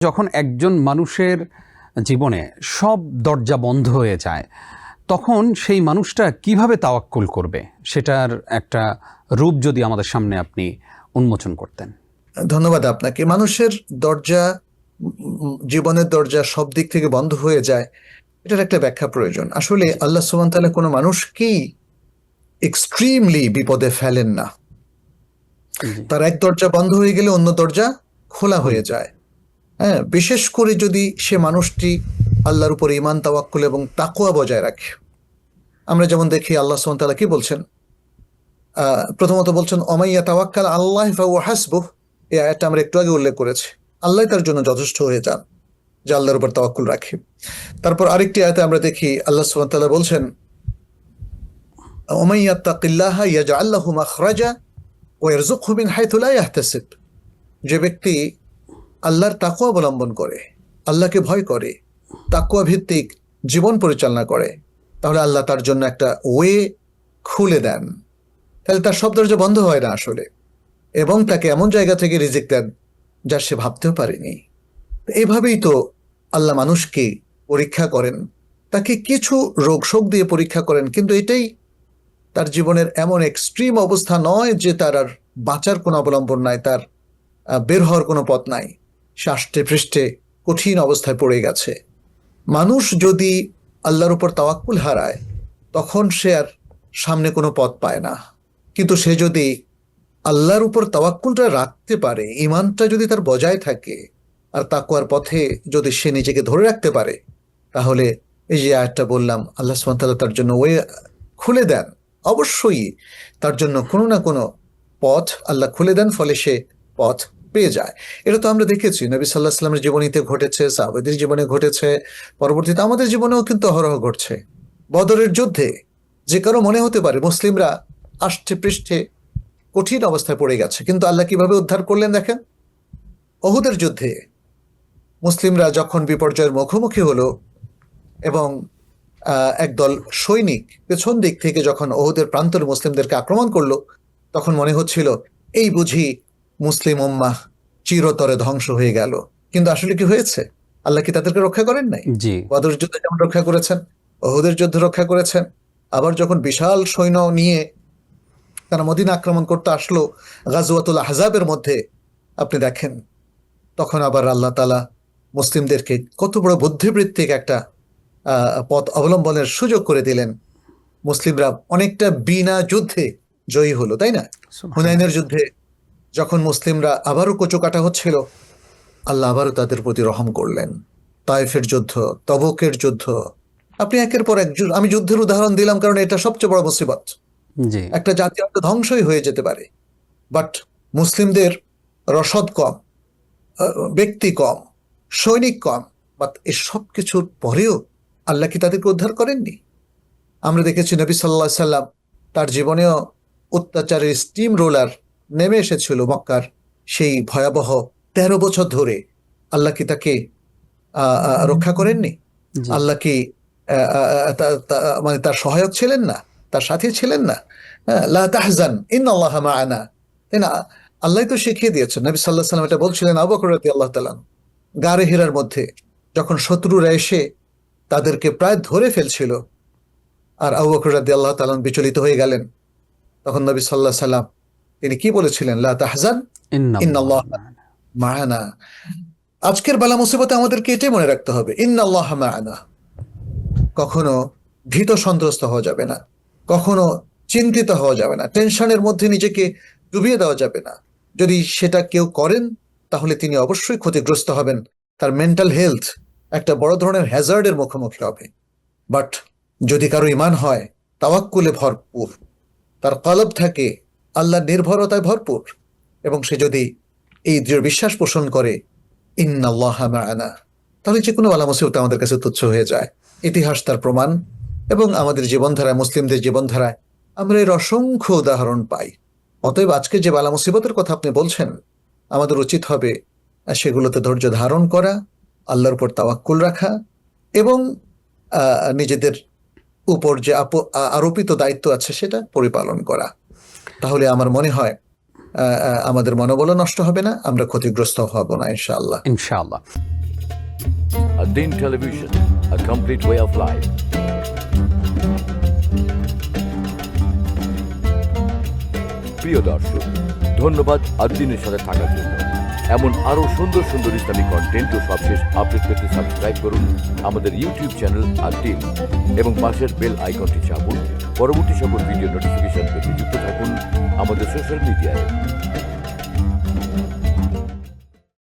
যখন একজন মানুষের জীবনে সব দরজা বন্ধ হয়ে যায়, তখন সেই মানুষটা কিভাবে তাওয়াক্কুল করবে, সেটার একটা রূপ যদি আমাদের সামনে আপনি উন্মোচন করতেন। ধন্যবাদ আপনাকে। মানুষের দরজা, জীবনের দরজা সব দিক থেকে বন্ধ হয়ে যায়, এটার একটা ব্যাখ্যা প্রয়োজন। আসলে আল্লাহ সুবহানাহু ওয়া তাআলা কোনো মানুষকেই এক্সট্রিমলি বিপদে ফেলেন না। তার এক দরজা বন্ধ হয়ে গেলে অন্য দরজা খোলা হয়ে যায়। হ্যাঁ, বিশেষ করে যদি সে মানুষটি আল্লাহর উপর ঈমান, তাওয়াক্কুল এবং তাকওয়া বজায় রাখে। আমরা যেমন দেখি আল্লাহ সুবহানাহু ওয়া তাআলা কি বলছেন, প্রথমত বলছেন ওমাইয়া তাওয়াক্কাল আল্লাহ ফাহুয়া হাসবুহ। এই আয়াতটা আমরা একটু আগে উল্লেখ করেছি। আল্লাহ তার জন্য যথেষ্ট হয়ে যান, যে আল্লাহর উপর তাওয়াক্কুল রাখে। তারপর আরেকটি আয়াতে আমরা দেখি আল্লাহ সুবহানাহু ওয়া তাআলা বলছেন ওমাইয়াত্তাকিল্লাহা ইয়াজআল লাহু মাখরাজা ওয়া ইয়ারযুকহু মিন হাইথু লা ইয়াহতাসিব। যে ব্যক্তি আল্লাহর তাকওয়া অবলম্বন করে, আল্লাহকে ভয় করে, তাকওয়া ভিত্তিক জীবন পরিচালনা করে, তাহলে আল্লাহ তার জন্য একটা ওয়ে খুলে দেন। তাহলে তার সব দরজা বন্ধ হয় না আসলে, এবং তাকে এমন জায়গা থেকে রিজিক দেন যা সে ভাবতেও পারেনি। এভাবেই তো আল্লাহ মানুষকে পরীক্ষা করেন, তাকে কিছু রোগ শোক দিয়ে পরীক্ষা করেন, কিন্তু এটাই তার জীবনের এমন এক্সট্রিম অবস্থা নয় যে তার আর বাঁচার কোনো অবলম্বন নাই, তার বের হওয়ার কোনো পথ নাই। সে আষ্টে পৃষ্ঠে কঠিন অবস্থায় পড়ে গেছে। মানুষ যদি আল্লাহর উপর তাওয়াক্কুল হারায়, তখন সে আর সামনে কোনো পথ পায় না। কিন্তু সে যদি আল্লাহর উপর তাওয়াক্কুলটা রাখতে পারে, ঈমানটা যদি তার বজায় থাকে, আর তাকওয়ার পথে যদি সে নিজেকে ধরে রাখতে পারে, তাহলে এই যে আয়াতটা বললাম, আল্লাহ সুবহানাহু ওয়া তাআলা তার জন্য ওয়ে খুলে দেন। অবশ্যই তার জন্য কোনো না কোনো পথ আল্লাহ খুলে দেন, ফলে সে পথ পেয়ে যায়। এটা তো আমরা দেখেছি নবী সাল্লাল্লাহু আলাইহি ওয়াসাল্লামের জীবনীতে ঘটেছে, সাহাবাদের জীবনে ঘটেছে, পরবর্তীতে আমাদের জীবনেও কিন্তু অহরহ ঘটছে। বদরের যুদ্ধে যে কারো মনে হতে পারে মুসলিমরা আষ্টে পৃষ্ঠে কঠিন অবস্থায় পড়ে গেছে, কিন্তু আল্লাহ কিভাবে উদ্ধার করলেন দেখেন। উহুদের যুদ্ধে মুসলিমরা যখন বিপর্যয়ের মুখোমুখি হলো, এবং একদল সৈনিক পেছন দিক থেকে যখন উহুদের প্রান্তরে মুসলিমদেরকে আক্রমণ করলো, তখন মনে হচ্ছিল এই বুঝি মুসলিম উম্মাহ চিরতরে ধ্বংস হয়ে গেল। কিন্তু আসলে কি হয়েছে? আল্লাহ কি তাদেরকে রক্ষা করেন নাই? জি, বদর যুদ্ধে যেমন রক্ষা করেছেন, উহুদের যুদ্ধে রক্ষা করেছেন। আবার যখন বিশাল সৈন্য নিয়ে তারা মদিনা আক্রমণ করতে আসলো গাজওয়াতুল আহজাবের মধ্যে, আপনি দেখেন তখন আবার আল্লাহ তাআলা মুসলিমদেরকে কত বড় বুদ্ধিবৃত্তিক একটা পথ অবলম্বনের সুযোগ করে দিলেন। মুসলিমরা অনেকটা বিনা যুদ্ধে জয়ী হলো, তাই না? হুনাইনের যুদ্ধে যখন মুসলিমরা আবারও কচুকাটা হচ্ছিল, আল্লাহ আবারও তাদের প্রতি রহম করলেন। তায়েফের যুদ্ধ, তবুকের যুদ্ধ, আপনি একের পর এক, আমি যুদ্ধের উদাহরণ দিলাম কারণ এটা সবচেয়ে বড় মুসিবত। জি, একটা জাতি হয়তো ধ্বংসই হয়ে যেতে পারে, বাট মুসলিমদের রসদ কম, ব্যক্তি কম, সৈনিক কম, বাট এসব কিছুর পরেও আল্লাহ কি তাদেরকে উদ্ধার করেননি? আমরা দেখেছি নবী সাল্লাল্লাহু আলাইহি সাল্লাম তার জীবনেও অত্যাচারের স্টিম রোলার নেমে এসেছিল মক্কার সেই ভয়াবহ 13 বছর ধরে। আল্লাহ কি তাকে রক্ষা করেননি? জি, আল্লাহ কি মানে তার সহায়ক ছিলেন না, তার সাথী ছিলেন না? লা তাহজান ইন্নাল্লাহা মা'ানা, তাই না? আল্লাহ তো শিখিয়ে দিয়েছেন। নবী সাল্লাল্লাহু আলাইহি সাল্লাম এটা বলছিলেন আবু বকর রাদিয়াল্লাহু তাআলা গারে হিরার মধ্যে, যখন শত্রুরা এসে তাদেরকে প্রায় ধরে ফেলছিল, আর আবু বকর রাদিয়াল্লাহু তাআলা বিচলিত হয়ে গেলেন, তখন নবী সাল্লাল্লাহু আলাইহি সাল্লাম তিনি কি বলেছিলেন? লা তাহজান ইন্নাল্লাহ ইন্নাল্লাহা মা'ানা। আজকের বালা মুসিবতে আমাদেরকে এটাই মনে রাখতে হবে, ইন্নাল্লাহা মা'ানা। কখনো ভীত সন্ত্রস্ত হওয়া যাবে না, কখনো চিন্তিত হওয়া যাবে না, টেনশনের মধ্যে নিজেকে ডুবিয়ে দেওয়া যাবে না। যদি সেটা কেউ করেন, তাহলে তিনি অবশ্যই ক্ষতিগ্রস্ত হবেন, তার মেন্টাল হেলথ একটা বড় ধরনের হ্যাজার্ডের মুখোমুখি হবে। বাট যদি কারো ঈমান হয়, তাওয়াক্কুলে ভরপুর, তার কলব থাকে আল্লাহ নির্ভরতায় ভরপুর, এবং সে যদি এই দৃঢ় বিশ্বাস পোষণ করে ইন্নাল্লাহা মা'ানা, তাহলে যে কোনো বালা মুসিবত আমাদের কাছে তুচ্ছ হয়ে যায়। ইতিহাস তার প্রমাণ, এবং আমাদের জীবনধারায়, মুসলিমদের জীবনধারায় আমরা এর অসংখ্য উদাহরণ পাই। অতএব আজকে যে বালা মুসিবতের কথা আপনি বলছেন, আমাদের উচিত হবে সেগুলোতে ধৈর্য ধারণ করা, আল্লাহর উপর তাওয়াক্কুল রাখা, এবং নিজেদের উপর যে আরোপিত দায়িত্ব আছে সেটা পরিপালন করা। তাহলে আমার মনে হয় আমাদের মনোবলও নষ্ট হবে না, আমরা ক্ষতিগ্রস্ত হব না ইনশাআল্লাহ। ইনশাআল্লাহ। Ad-Din Television, a complete way of life. প্রিয় দর্শক, ধন্যবাদ ad-Din-এর সাথে থাকার জন্য। এমন আরো সুন্দর সুন্দর ইসলামিক কন্টেন্ট ও সবশেষ আপডেট পেতে সাবস্ক্রাইব করুন আমাদের ইউটিউব চ্যানেল ad-Din এবং পাশের বেল আইকনটি চাপুন। পরবর্তী সকল ভিডিও নোটিফিকেশন পেতে যুক্ত থাকুন আমাদের সোশ্যাল মিডিয়ায়।